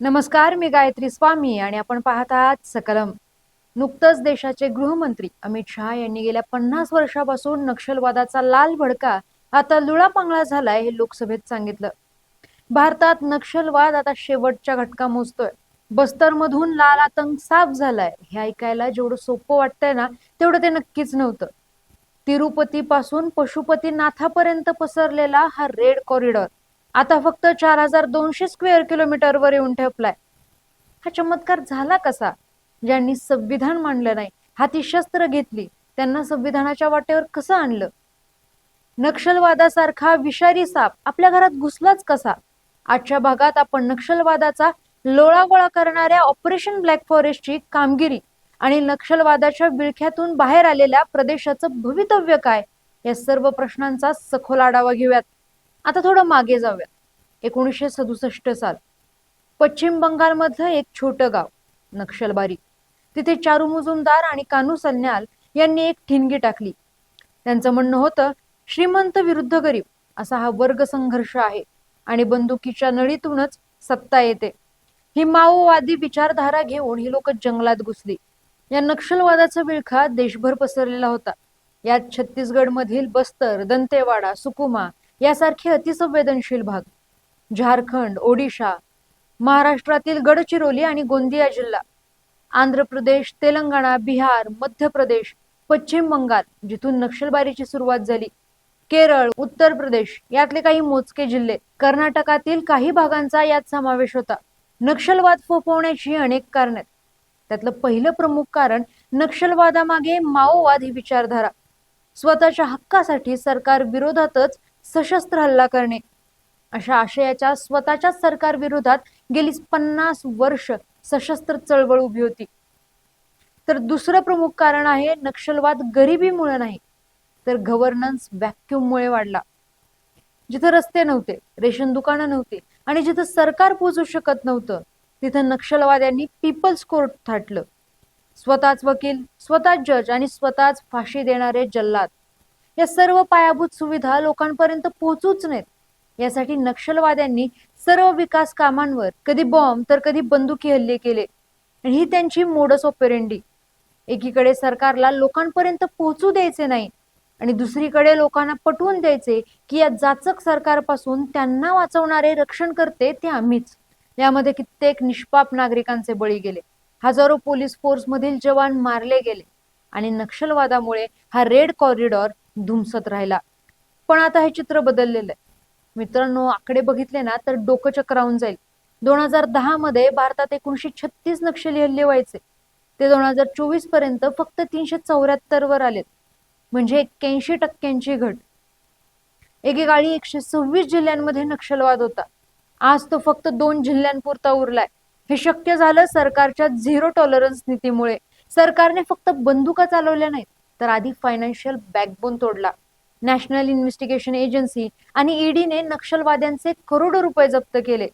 नमस्कार, मी गायत्री स्वामी आणि आपण पाहत आहात सकलम. नुकतंच देशाचे गृहमंत्री अमित शहा यांनी गेल्या 50 वर्षापासून नक्षलवादाचा लाल भडका आता लुळापांगळा झालाय हे लोकसभेत सांगितलं. भारतात नक्षलवाद आता शेवटच्या घटका मोजतोय. बस्तरमधून लाल आतंक साफ झालाय हे ऐकायला जेवढं सोपं वाटतंय ना, तेवढं ते नक्कीच नव्हतं. तिरुपती पासून पशुपतीनाथापर्यंत पसरलेला हा रेड कॉरिडॉर आता फक्त 4200 स्क्वेअर किलोमीटरवर येऊन ठेपलाय. हा चमत्कार झाला कसा? ज्यांनी संविधान मांडलं नाही, हाती शस्त्र घेतली, त्यांना संविधानाच्या वाटेवर कसं आणलं? नक्षलवादासारखा विषारी साप आपल्या घरात घुसलाच कसा? आजच्या भागात आपण नक्षलवादाचा लोळागोळा करणाऱ्या ऑपरेशन ब्लॅक फॉरेस्टची कामगिरी आणि नक्षलवादाच्या विळख्यातून बाहेर आलेल्या प्रदेशाचं भवितव्य काय, या सर्व प्रश्नांचा सखोल आढावा घेऊयात. आता थोडं मागे जाऊया. 1967 साल, पश्चिम बंगालमधलं एक छोटं गाव नक्षलबारी. तिथे चारू मुजुमदार आणि कानू सन्याल यांनी एक ठिणगी टाकली. त्यांचं म्हणणं होतं, श्रीमंत विरुद्ध गरीब असा हा वर्ग संघर्ष आहे आणि बंदुकीच्या नळीतूनच सत्ता येते. ही माओवादी विचारधारा घेऊन ही लोक जंगलात घुसली. या नक्षलवादाचा विळखा देशभर पसरलेला होता. यात छत्तीसगड मधील बस्तर, दंतेवाडा, सुकुमा यासारखे अतिसंवेदनशील भाग, झारखंड, ओडिशा, महाराष्ट्रातील गडचिरोली आणि गोंदिया जिल्हा, आंध्र प्रदेश, तेलंगणा, बिहार, मध्य प्रदेश, पश्चिम बंगाल जिथून नक्षलबारीची सुरुवात झाली, केरळ, उत्तर प्रदेश यातले काही मोजके जिल्हे, कर्नाटकातील काही भागांचा यात समावेश होता. नक्षलवाद फोफवण्याची अनेक कारणे. त्यातलं पहिलं प्रमुख कारण नक्षलवादामागे माओवाद ही विचारधारा. स्वतःच्या हक्कासाठी सरकार विरोधातच सशस्त्र हल्ला करणे, अशा आशयाच्या स्वतःच्याच सरकार विरोधात गेली 50 वर्ष सशस्त्र चळवळ उभी होती. तर दुसरं प्रमुख कारण आहे नक्षलवाद गरिबीमुळे नाही, तर गव्हर्नन्स व्हॅक्यूममुळे वाढला. जिथं रस्ते नव्हते, रेशन दुकानं नव्हती आणि जिथं सरकार पोहोचू शकत नव्हतं, तिथं नक्षलवाद्यांनी पीपल्स कोर्ट थाटलं. स्वतःच वकील, स्वतःच जज आणि स्वतःच फाशी देणारे जल्लाद. या सर्व पायाभूत सुविधा लोकांपर्यंत पोहोचूच नाहीत, यासाठी नक्षलवाद्यांनी सर्व विकास कामांवर कधी बॉम्ब तर कधी बंदुकी हल्ले केले. आणि ही त्यांची मोडस ऑपेरेंडी. एकीकडे सरकारला लोकांपर्यंत पोहोचू द्यायचे नाही आणि दुसरीकडे लोकांना पटवून द्यायचे की या जाचक सरकारपासून त्यांना वाचवणारे रक्षण करते ते आम्हीच. यामध्ये कित्येक निष्पाप नागरिकांचे बळी गेले, हजारो पोलीस फोर्स मधील जवान मारले गेले आणि नक्षलवादामुळे हा रेड कॉरिडॉर धुमसत राहिला. पण आता हे चित्र बदललेलं आहे मित्रांनो. आकडे बघितले ना तर डोकं चक्रावून जाईल. 2010 मध्ये भारतात 1936 नक्षली हल्ले व्हायचे, ते 2024 पर्यंत फक्त 374 वर आलेत, म्हणजे 81% घट. एकेकाळी 126 जिल्ह्यांमध्ये नक्षलवाद होता, आज तो फक्त 2 जिल्ह्यांपुरता उरलाय. हे शक्य झालं सरकारच्या झिरो टॉलरन्स नीतीमुळे. सरकारने फक्त बंदुका चालवल्या नाहीत, तर आधी फायनान्शियल बॅकबोन तोडला. नॅशनल इन्व्हेस्टिगेशन एजन्सी आणि ईडीने नक्षलवाद्यांचे करोडो रुपये जप्त केले.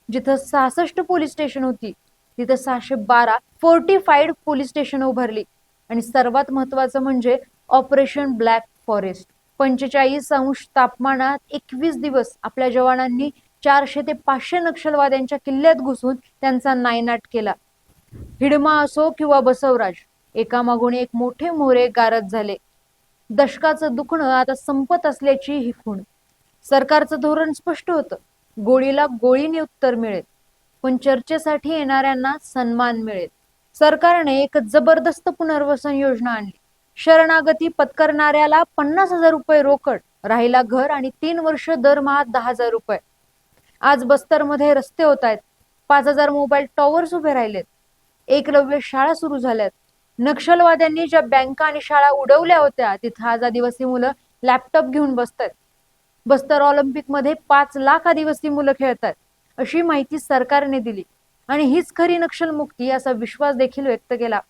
जिथं 66 पोलीस स्टेशन होती, तिथं 612 फोर्टिफाईड पोलीस स्टेशन उभारली. आणि सर्वात महत्वाचं म्हणजे ऑपरेशन ब्लॅक फॉरेस्ट. 45 अंश तापमानात 21 दिवस आपल्या जवानांनी 400 ते 500 नक्षलवाद्यांच्या किल्ल्यात घुसून त्यांचा नायनाट केला. हिडमा असो किंवा बसवराज, एकामागून एक मोठे मोहरे गारद झाले. दशकाचं दुखणं आता संपत असल्याची ही खूण. सरकारचं धोरण स्पष्ट होतं, गोळीला गोळीने उत्तर मिळेल, पण चर्चेसाठी येणाऱ्यांना सन्मान मिळेल. सरकारने एक जबरदस्त पुनर्वसन योजना आणली. शरणागती पत्करणाऱ्याला 50,000 रुपये रोकड, राहिला घर आणि 3 वर्ष दरमहा 10,000 रुपये. आज बस्तरमध्ये रस्ते होत आहेत, 5,000 मोबाईल टॉवर्स उभे राहिलेत, एकलव्य शाळा सुरू झाल्यात. नक्षलवाद्यांनी ज्या बँका आणि शाळा उडवल्या होत्या, तिथं आज आदिवासी मुलं लॅपटॉप घेऊन बसतात. बस्तर ऑलिम्पिक मध्ये 5 लाख आदिवासी मुलं खेळतात, अशी माहिती सरकारने दिली. आणि हीच खरी नक्षलमुक्ती असा विश्वास देखील व्यक्त केला.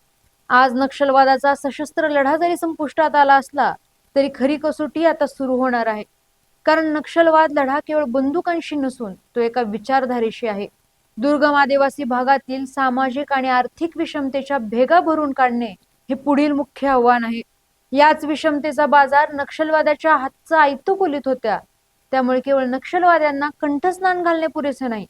आज नक्षलवादाचा सशस्त्र लढा जरी संपुष्टात आला असला, तरी खरी कसोटी आता सुरू होणार आहे. कारण नक्षलवाद लढा केवळ बंदुकांशी नसून तो एका विचारधारेशी आहे. दुर्गम आदिवासी भागातील सामाजिक आणि आर्थिक विषमतेच्या भेगा भरून काढणे हे पुढील मुख्य आव्हान आहे. याच विषमतेचा बाजार नक्षलवादाच्या हातचा आयतो खोलीत होत्या. त्यामुळे केवळ नक्षलवाद्यांना कंठस्नान घालणे पुरेसे नाही,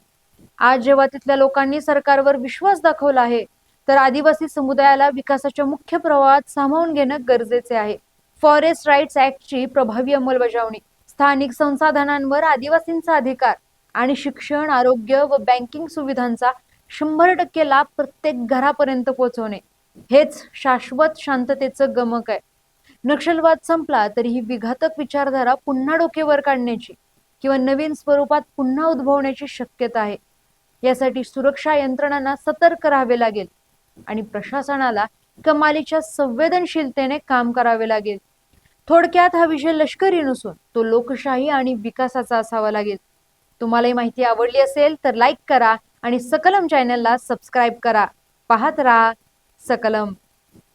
आज जेव्हा तिथल्या लोकांनी सरकारवर विश्वास दाखवला आहे, तर आदिवासी समुदायाला विकासाच्या मुख्य प्रवाहात सामावून घेणं गरजेचे आहे. फॉरेस्ट राईट्स ऍक्टची प्रभावी अंमलबजावणी, स्थानिक संसाधनांवर आदिवासींचा अधिकार आणि शिक्षण, आरोग्य व बँकिंग सुविधांचा 100% लाभ प्रत्येक घरापर्यंत पोहोचवणे हेच शाश्वत शांततेचं गमक आहे. नक्षलवाद संपला तरी ही विघातक विचारधारा पुन्हा डोकेवर काढण्याची किंवा नवीन स्वरूपात पुन्हा उद्भवण्याची शक्यता आहे. यासाठी सुरक्षा यंत्रणांना सतर्क राहावे लागेल आणि प्रशासनाला कमालीच्या संवेदनशीलतेने काम करावे लागेल. थोडक्यात हा विषय लष्करी नसून तो लोकशाही आणि विकासाचा असावा लागेल. तुम्हाला ही माहिती आवडली असेल तर लाईक करा आणि सकलम चॅनलला सबस्क्राईब करा. पाहत राहा सकलम.